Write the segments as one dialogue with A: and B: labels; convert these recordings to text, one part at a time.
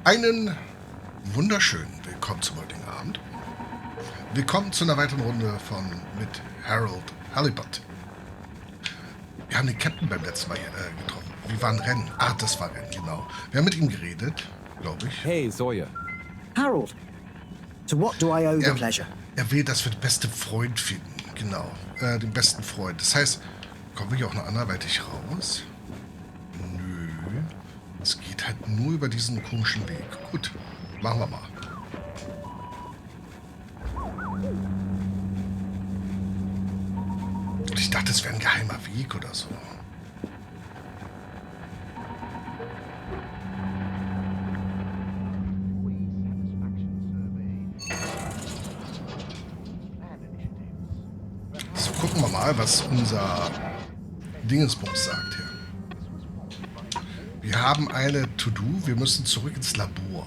A: Einen wunderschönen Willkommen zum heutigen Abend. Willkommen zu einer weiteren Runde mit Harold Halibut. Wir haben den Captain beim letzten Mal getroffen. Wir waren Rennen. Ah, das war Rennen, genau. Wir haben mit ihm geredet, glaube ich.
B: Hey, Sawyer.
C: Harold, to what do I owe the pleasure?
A: Er will, dass wir den besten Freund finden. Genau, den besten Freund. Das heißt, kommen wir hier auch noch anderweitig raus? Nö. Es geht halt nur über diesen komischen Weg. Gut, machen wir mal. Und ich dachte, es wäre ein geheimer Weg oder so. So, gucken wir mal, was unser Dingensbums sagt hier. Wir haben eine To-Do. Wir müssen zurück ins Labor.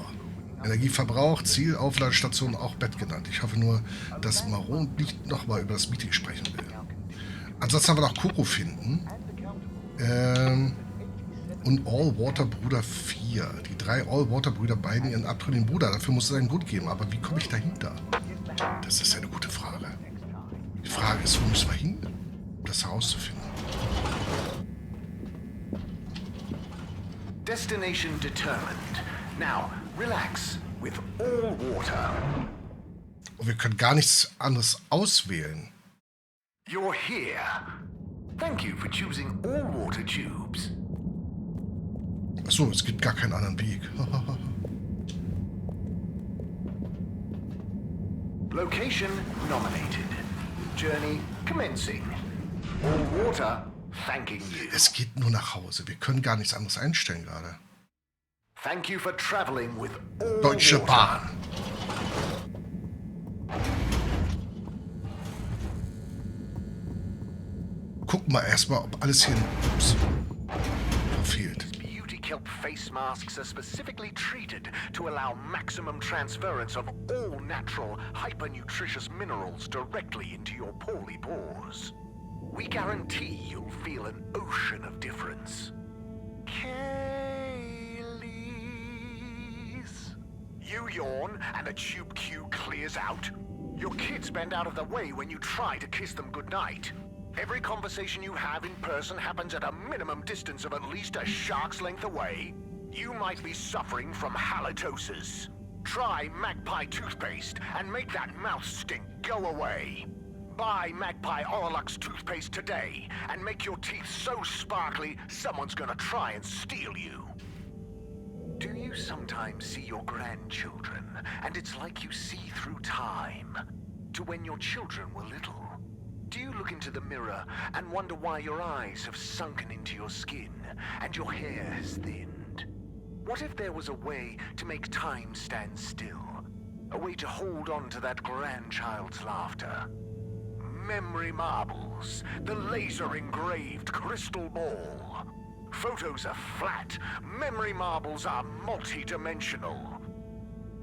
A: Energieverbrauch, Ziel, Aufladestation, auch Bett genannt. Ich hoffe nur, dass Mareaux nicht nochmal über das Meeting sprechen will. Ansonsten haben wir noch Coco finden. Und All-Water-Brüder 4. Die 3 All-Water-Brüder beiden ihren abtrünnigen Bruder. Dafür muss es einen Grund geben. Aber wie komme ich dahinter? Das ist eine gute Frage. Die Frage ist, wo müssen wir hin, um das herauszufinden?
D: Destination determined. Now, relax with all water.
A: Und wir können gar nichts anderes auswählen.
D: You're here. Thank you for choosing all water tubes.
A: Achso, es gibt gar keinen anderen Weg.
D: Location nominated. Journey commencing. All water thanking you.
A: Es geht nur nach Hause. Wir können gar nichts anderes einstellen gerade.
D: Thank you for traveling with all
A: Deutsche
D: water.
A: Bahn. Gucken wir erstmal, ob alles hier verfehlt.
D: Beauty kelp face masks are specifically treated to allow maximum transference of all natural, hyper-nutritious minerals directly into your poorly pores. We guarantee you'll feel an ocean of difference. You yawn and a tube queue clears out. Your kids bend out of the way when you try to kiss them goodnight. Every conversation you have in person happens at a minimum distance of at least a shark's length away. You might be suffering from halitosis. Try Magpie toothpaste and make that mouth stink go away. Buy Magpie Oralux toothpaste today and make your teeth so sparkly someone's gonna try and steal you. Do you sometimes see your grandchildren, and it's like you see through time, to when your children were little? Do you look into the mirror and wonder why your eyes have sunken into your skin, and your hair has thinned? What if there was a way to make time stand still? A way to hold on to that grandchild's laughter? Memory marbles, the laser-engraved crystal ball. Photos are flat. Memory marbles are multi-dimensional.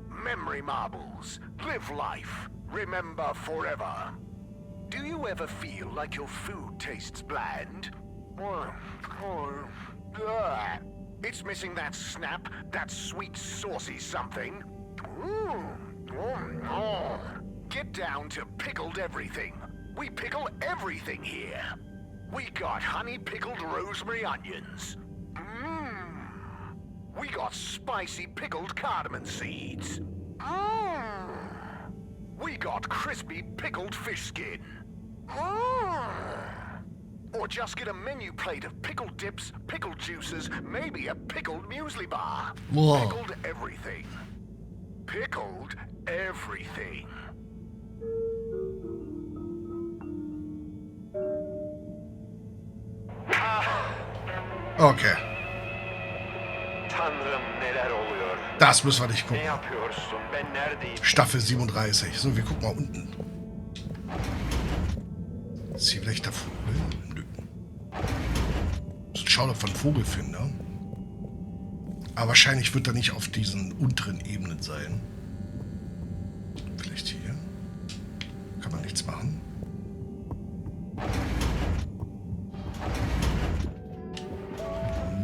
D: Memory marbles. Live life. Remember forever. Do you ever feel like your food tastes bland? It's missing that snap, that sweet, saucy something. Get down to pickled everything. We pickle everything here. We got honey pickled rosemary onions. We got spicy pickled cardamom seeds. We got crispy pickled fish skin. Or just get a menu plate of pickled dips, pickled juices, maybe a pickled muesli bar.
A: Whoa.
D: Pickled everything. Pickled everything.
A: Okay,
E: Tanrım neler oluyor?
A: das müssen wir nicht
E: Ne
A: gucken.
E: yapıyorsun? Ben neredeyim?
A: Staffel 37. So, wir gucken mal unten. Ist hier vielleicht der Vogel? Nö. Schau doch von Vogelfinder. Aber wahrscheinlich wird er nicht auf diesen unteren Ebenen sein. Vielleicht hier. Kann man nichts machen.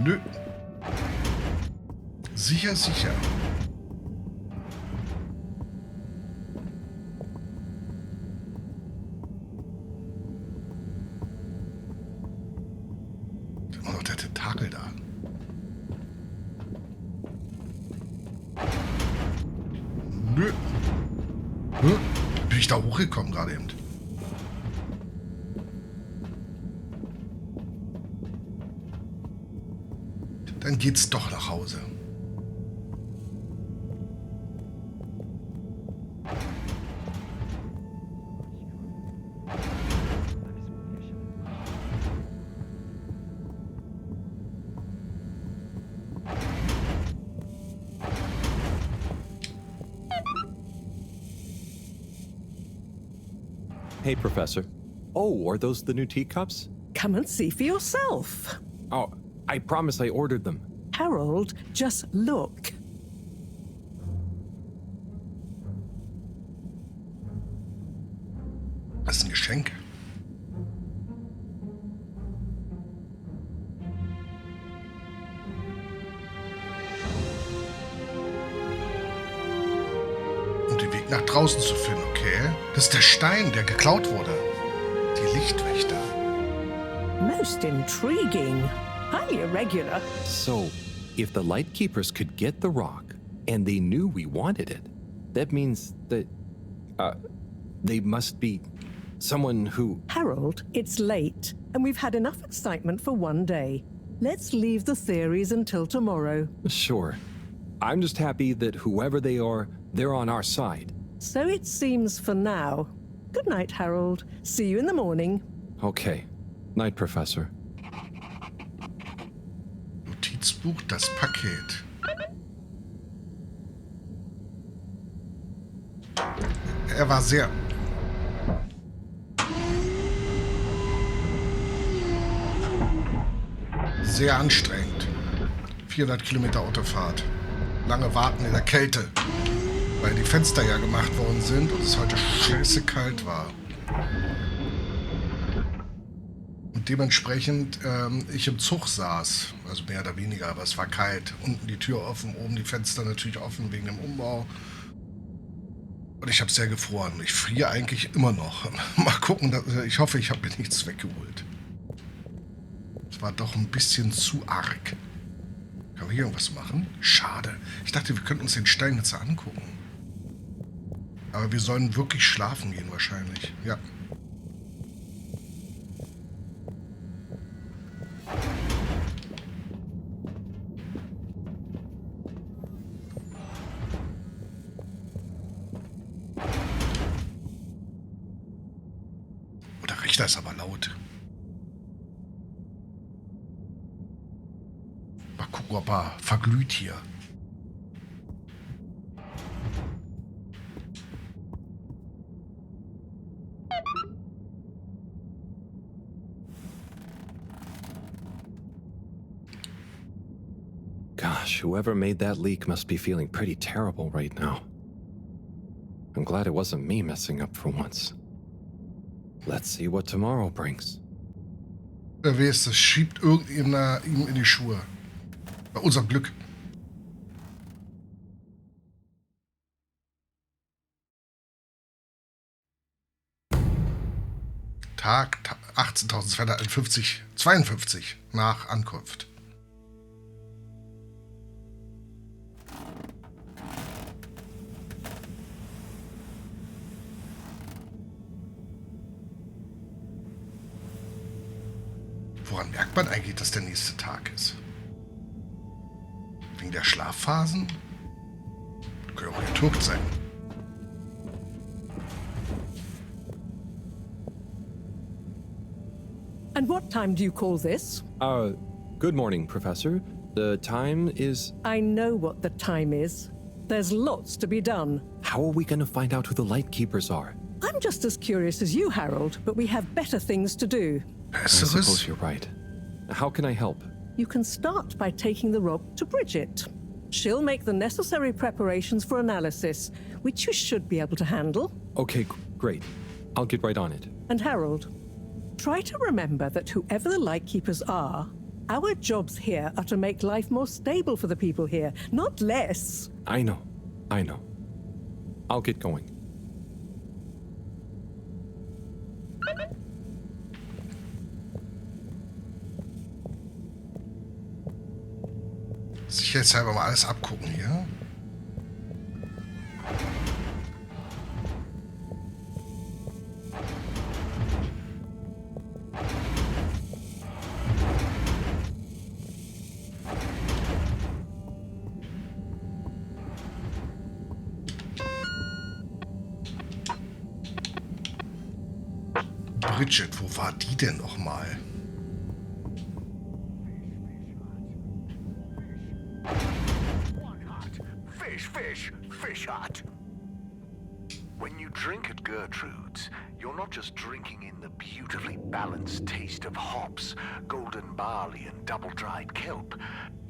A: Nö. Sicher, sicher. Wie bin ich da hochgekommen gerade eben? Dann geht's doch nach Hause.
B: Hey, Professor. Oh, are those the new teacups?
F: Come and see for yourself.
B: Oh, I promise I ordered them.
F: Harold, just look.
A: Das ist ein Geschenk. Um den Weg nach draußen zu finden, okay? Das ist der Stein, der geklaut wurde. Die Lichtwächter.
F: Most intriguing. Highly irregular.
B: So, if the Lightkeepers could get the rock, and they knew we wanted it, that means that, they must be someone who...
F: Harold, it's late, and we've had enough excitement for one day. Let's leave the theories until tomorrow.
B: Sure. I'm just happy that whoever they are, they're on our side.
F: So it seems for now. Good night, Harold. See you in the morning.
B: Okay. Night, Professor.
A: Notizbuch, das Paket. Er war sehr anstrengend. 400 Kilometer Autofahrt. Lange Warten in der Kälte, weil die Fenster ja gemacht worden sind und es heute scheiße kalt war. Und dementsprechend ich im Zug saß, also mehr oder weniger, aber es war kalt. Unten die Tür offen, oben die Fenster natürlich offen wegen dem Umbau. Und ich habe sehr gefroren. Ich friere eigentlich immer noch. Mal gucken, ich hoffe, ich habe mir nichts weggeholt. Es war doch ein bisschen zu arg. Können wir hier irgendwas machen? Schade. Ich dachte, wir könnten uns den Stein jetzt angucken. Aber wir sollen wirklich schlafen gehen wahrscheinlich. Ja. Oh, der Richter ist aber laut. Mal gucken, ob er verglüht hier.
B: Gosh, whoever made that leak must be feeling pretty terrible right now. I'm glad it wasn't me messing up for once. Let's see what tomorrow brings.
A: Wer weiß, das schiebt irgendjemand ihm in die Schuhe. Bei unserem Glück. Tag 18.251 nach Ankunft. Woran merkt man eigentlich, dass der nächste Tag ist? Wegen der Schlafphasen? Könnte auch getürkt sein.
F: And what time do you call this?
B: Good morning, Professor. The time is...
F: I know what the time is. There's lots to be done.
B: How are we gonna find out who the Lightkeepers are?
F: I'm just as curious as you, Harold, but we have better things to do.
B: I suppose you're right. How can I help?
F: You can start by taking the rock to Bridget. She'll make the necessary preparations for analysis, which you should be able to handle.
B: Okay, great. I'll get right on it.
F: And Harold, try to remember that whoever the Lightkeepers are, our jobs here are to make life more stable for the people here, not less.
B: I know. I'll get going.
A: Sicherheitshalber mal alles abgucken hier. Bridget, wo war die denn nochmal?
D: Fish hut. When you drink at Gertrude's, you're not just drinking in the beautifully balanced taste of hops, golden barley, and double-dried kelp.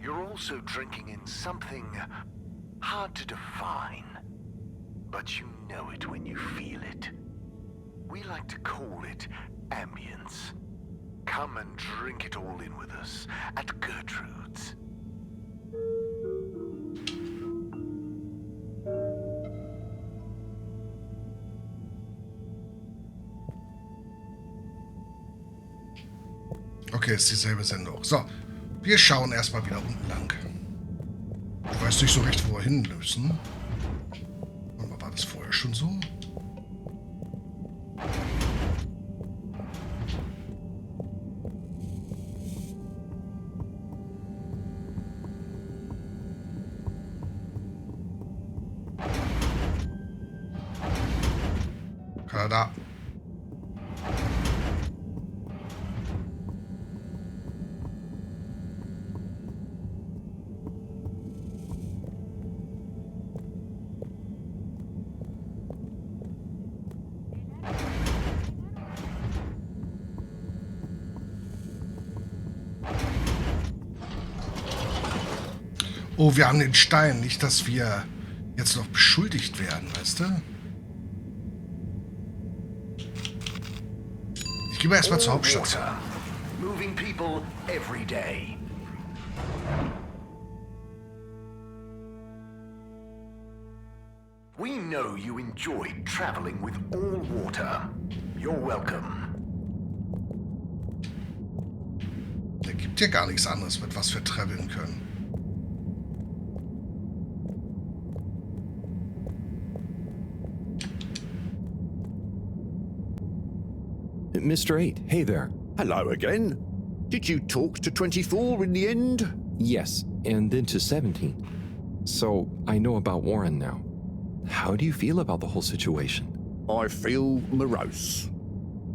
D: You're also drinking in something hard to define. But you know it when you feel it. We like to call it ambience. Come and drink it all in with us at Gertrude's.
A: Okay, ist dieselbe Sendung. So, wir schauen erstmal wieder unten lang. Ich weiß nicht so recht, wo wir hin müssen. Aber war das vorher schon so? Kanada. Oh, wir haben den Stein. Nicht, dass wir jetzt noch beschuldigt werden, weißt du? Ich gehe mal erstmal zur Hauptstation.
D: Moving people every day. We know you enjoyed traveling with all water. You're welcome.
A: Da gibt ja gar nichts anderes, mit was wir traveln können.
B: Mr. 8, hey there.
G: Hello again. Did you talk to 24 in the end?
B: Yes, and then to 17. So, I know about Warren now. How do you feel about the whole situation?
G: I feel morose.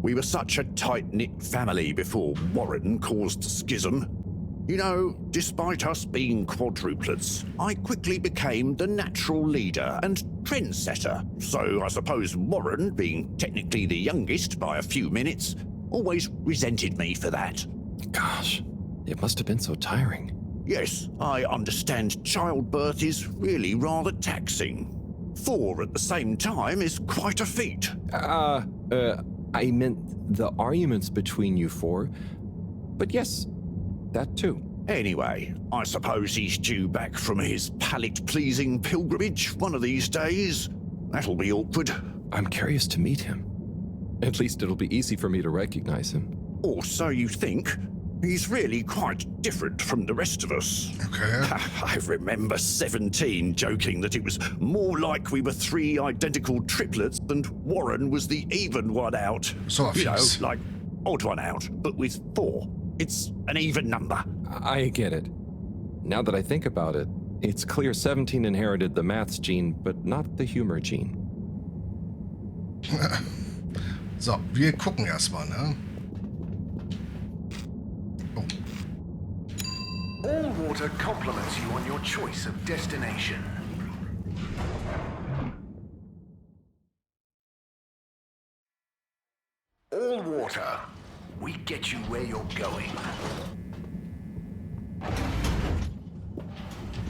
G: We were such a tight-knit family before Warren caused schism. You know, despite us being quadruplets, I quickly became the natural leader and trendsetter. So I suppose Warren, being technically the youngest by a few minutes, always resented me for that.
B: Gosh, it must have been so tiring.
G: Yes, I understand childbirth is really rather taxing. 4 at the same time is quite a feat.
B: I meant the arguments between you 4. But yes, that too.
G: Anyway, I suppose he's due back from his palate-pleasing pilgrimage one of these days. That'll be awkward.
B: I'm curious to meet him. At least it'll be easy for me to recognize him.
G: Or so you think. He's really quite different from the rest of us.
A: Okay.
G: I remember 17 joking that it was more like we were 3 identical triplets and Warren was the even one out.
A: So
G: you know,
A: obvious.
G: like odd one out, but with 4. It's an even number.
B: I get it. Now that I think about it, it's clear 17 inherited the maths gene, but not the humor gene.
A: So, wir gucken erstmal, ne? Oh.
D: All water compliments you on your choice of destination. All water. We get you where you're going.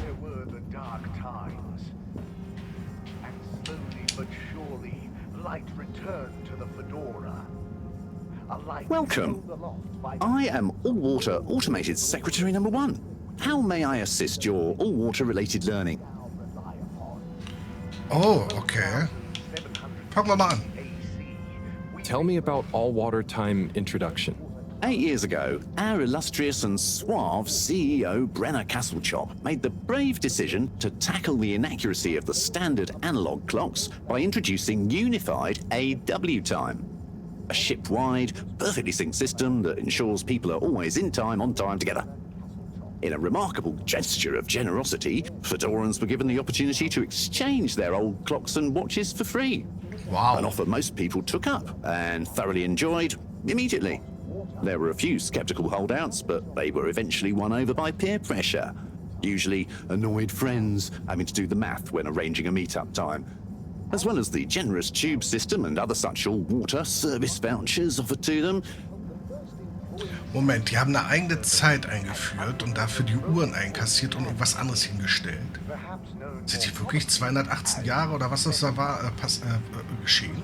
D: There were the dark times. And slowly but surely, light returned to the Fedora. A light
G: Welcome.
D: filled the loft by
G: I am All Water Automated Secretary number 1. How may I assist your all water related learning?
A: Oh, okay. Fangen wir mal an.
B: Tell me about all water time introduction.
G: 8 years ago, our illustrious and suave CEO Brenner Castlechop made the brave decision to tackle the inaccuracy of the standard analog clocks by introducing unified AW time. A ship-wide, perfectly synced system that ensures people are always in time, on time together. In a remarkable gesture of generosity, Fedorans were given the opportunity to exchange their old clocks and watches for free.
A: Wow.
G: An offer most people took up and thoroughly enjoyed, immediately. There were a few skeptical holdouts, but they were eventually won over by peer pressure. Usually annoyed friends having to do the math when arranging a meet-up time. As well as the generous tube system and other such all-water service vouchers offered to them.
A: Moment, die haben eine eigene Zeit eingeführt und dafür die Uhren einkassiert und irgendwas anderes hingestellt. Sind die wirklich 218 Jahre oder was das da war, geschehen?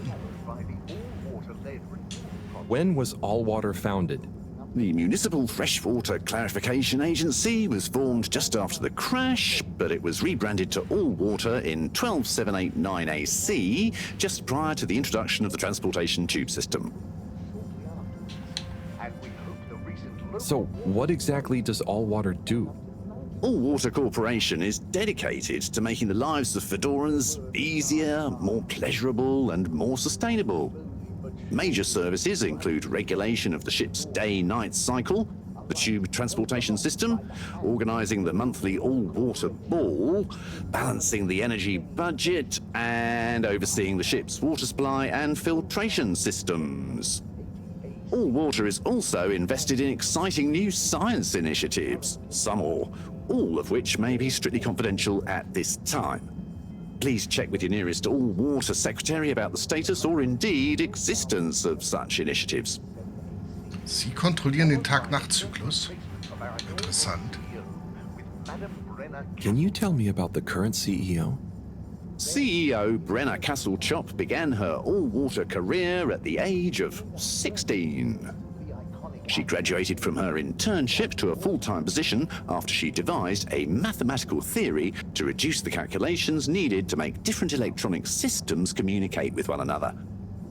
B: When was All Water founded?
G: The Municipal Freshwater Clarification Agency was formed just after the crash, but it was rebranded to All Water in 12789 AC, just prior to the introduction of the transportation tube system.
B: So, what exactly does All Water do?
G: All Water Corporation is dedicated to making the lives of Fedorans easier, more pleasurable, and more sustainable. Major services include regulation of the ship's day-night cycle, the tube transportation system, organizing the monthly all-water ball, balancing the energy budget, and overseeing the ship's water supply and filtration systems. All Water is also invested in exciting new science initiatives, some or all of which may be strictly confidential at this time. Please check with your nearest All Water secretary about the status or indeed existence of such initiatives.
A: Sie kontrollieren den Tag-Nacht-Zyklus. Interessant.
B: Can you tell me about the current CEO?
G: CEO Brenna Castle-Chop began her all-water career at the age of 16. She graduated from her internship to a full-time position after she devised a mathematical theory to reduce the calculations needed to make different electronic systems communicate with one another.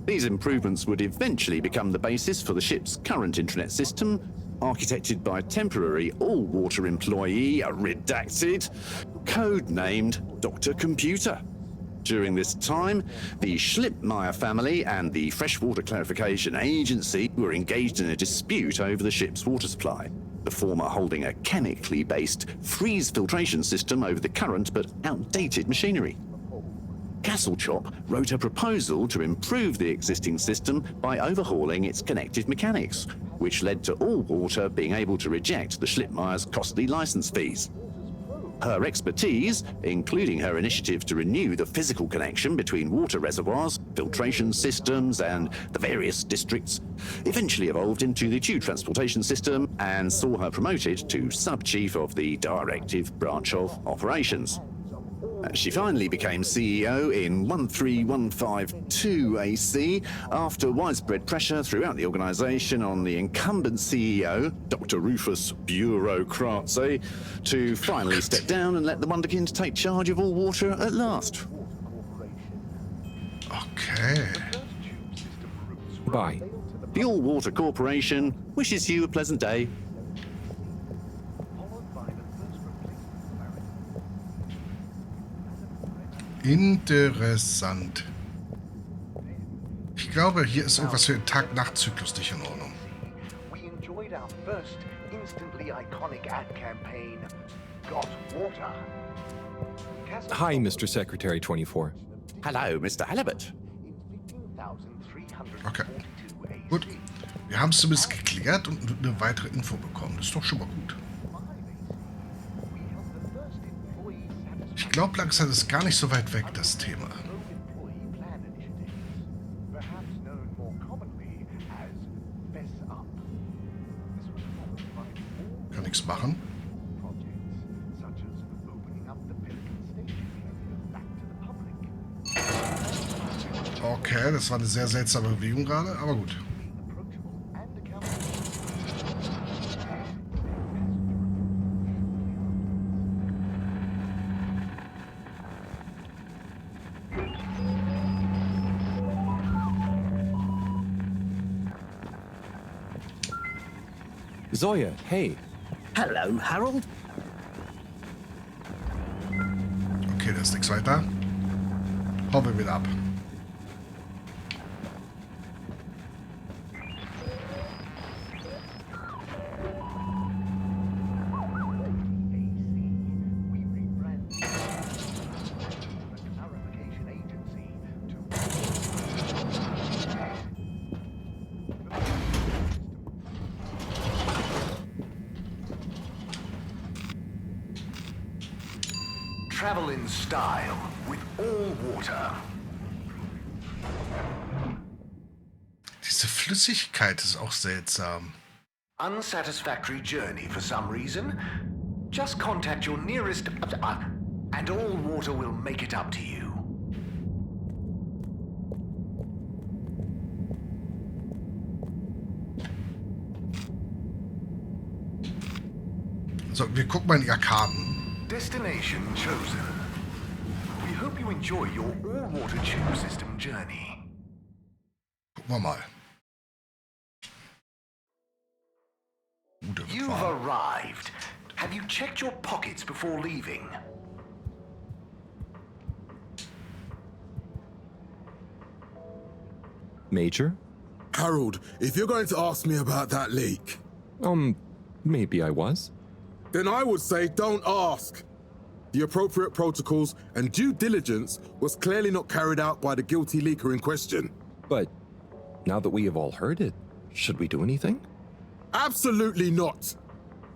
G: These improvements would eventually become the basis for the ship's current internet system, architected by temporary all-water employee, redacted, codenamed Dr. Computer. During this time, the Schlippmeyer family and the Freshwater Clarification Agency were engaged in a dispute over the ship's water supply, the former holding a chemically based freeze filtration system over the current but outdated machinery. Castle-Chop wrote a proposal to improve the existing system by overhauling its connected mechanics, which led to All Water being able to reject the Schlippmeyer's costly license fees. Her expertise, including her initiative to renew the physical connection between water reservoirs, filtration systems, and the various districts, eventually evolved into the tube transportation system and saw her promoted to sub-chief of the directive branch of operations. She finally became CEO in 13152 AC after widespread pressure throughout the organization on the incumbent CEO, Dr. Rufus Bureaucratze, to finally step down and let the Wunderkind take charge of All Water at last.
A: Okay.
B: Bye.
G: The All Water Corporation wishes you a pleasant day.
A: Interessant. Ich glaube, hier ist irgendwas für den Tag-Nacht-Zyklus nicht in Ordnung.
D: We enjoyed our first instantly iconic ad campaign, Got Water.
B: Hi, Mr. Secretary 24.
G: Hello, Mr. Halibut.
A: Okay. Gut. Wir haben es zumindest geklärt und eine weitere Info bekommen. Das ist doch schon mal gut. Ich glaube langsam, das ist gar nicht so weit weg, das Thema. Kann nichts machen. Okay, das war eine sehr seltsame Bewegung gerade, aber gut.
B: Zoya, hey.
C: Hello, Harold.
A: Okay, da ist nichts weiter. Hauen wir wieder ab.
D: travel in style with all water.
A: Diese Flüssigkeit ist auch seltsam.
D: Unsatisfactory journey for some reason? Just contact your nearest and all water will make it up to you.
A: So, wir gucken mal in die Arkaden.
D: Destination chosen. We hope you enjoy your all-water tube system journey.
A: Gucken wir mal.
D: You've arrived. Have you checked your pockets before leaving?
B: Major?
H: Harold, if you're going to ask me about that leak,
B: Maybe I was.
H: then I would say don't ask. The appropriate protocols and due diligence was clearly not carried out by the guilty leaker in question.
B: But now that we have all heard it, should we do anything?
H: Absolutely not.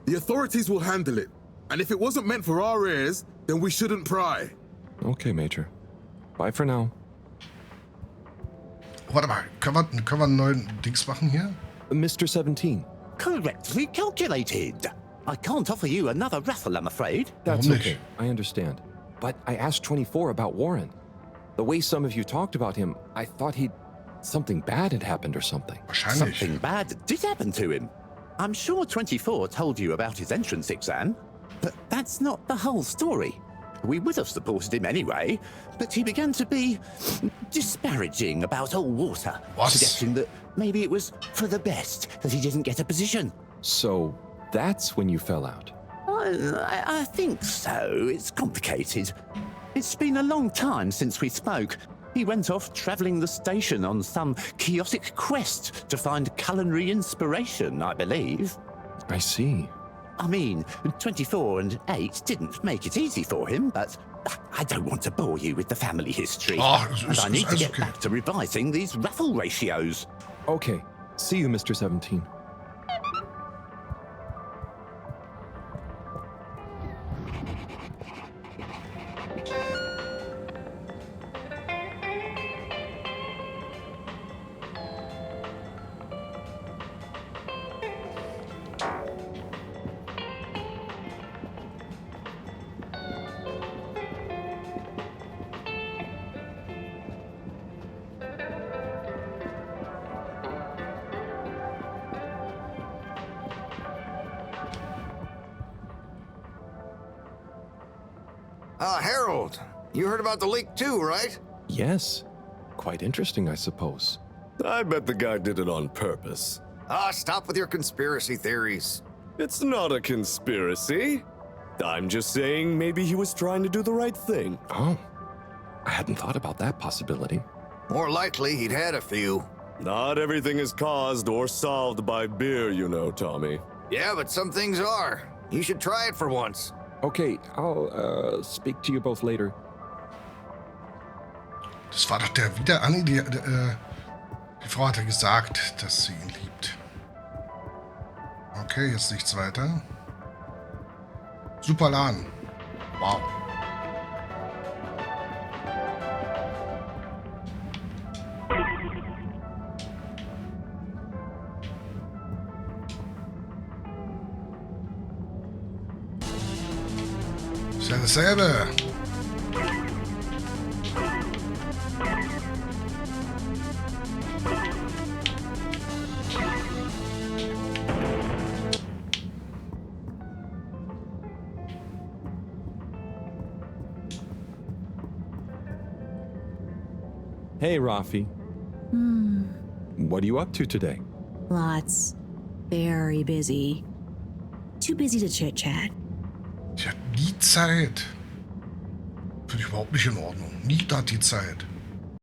H: The authorities will handle it. And if it wasn't meant for our ears, then we shouldn't pry.
B: Okay, Major. Bye for now.
A: Warte mal, können wir einen neuen Dings machen hier?
B: Mr. 17.
G: Correctly calculated. I can't offer you another raffle, I'm afraid.
B: That's
A: Warum nicht?
B: okay. I understand. But I asked 24 about Warren. The way some of you talked about him, I thought something bad had happened or something.
A: Wahrscheinlich.
G: Something bad did happen to him. I'm sure 24 told you about his entrance exam, but that's not the whole story. We would have supported him anyway, but he began to be disparaging about all water,
A: What?
G: suggesting that maybe it was for the best that he didn't get a position.
B: So that's when you fell out.
G: I think so. It's complicated. It's been a long time since we spoke. He went off travelling the station on some chaotic quest to find culinary inspiration, I believe.
B: I see.
G: I mean, 24 and 8 didn't make it easy for him, but I don't want to bore you with the family history.
A: Oh,
G: and I need to get
A: okay.
G: back to revising these raffle ratios.
B: Okay. See you, Mr. 17.
I: Harold, you heard about the leak too, right?
B: Yes. Quite interesting, I suppose.
J: I bet the guy did it on purpose.
I: Stop with your conspiracy theories.
J: It's not a conspiracy. I'm just saying maybe he was trying to do the right thing.
B: Oh. I hadn't thought about that possibility.
I: More likely, he'd had a few.
J: Not everything is caused or solved by beer, you know, Tommy.
I: Yeah, but some things are. You should try it for once.
B: Okay, I'll speak to you both later.
A: Das war doch der wieder Anni, die Frau hat ja gesagt, dass sie ihn liebt. Okay, jetzt nichts weiter. Super Laden. Wow. Ist ja dasselbe.
B: Hey, Rafi. What are you up to today?
K: Lots. Very busy. Too busy to chit-chat.
A: Sie hat nie Zeit. Finde ich überhaupt nicht in Ordnung. Nie hat die Zeit.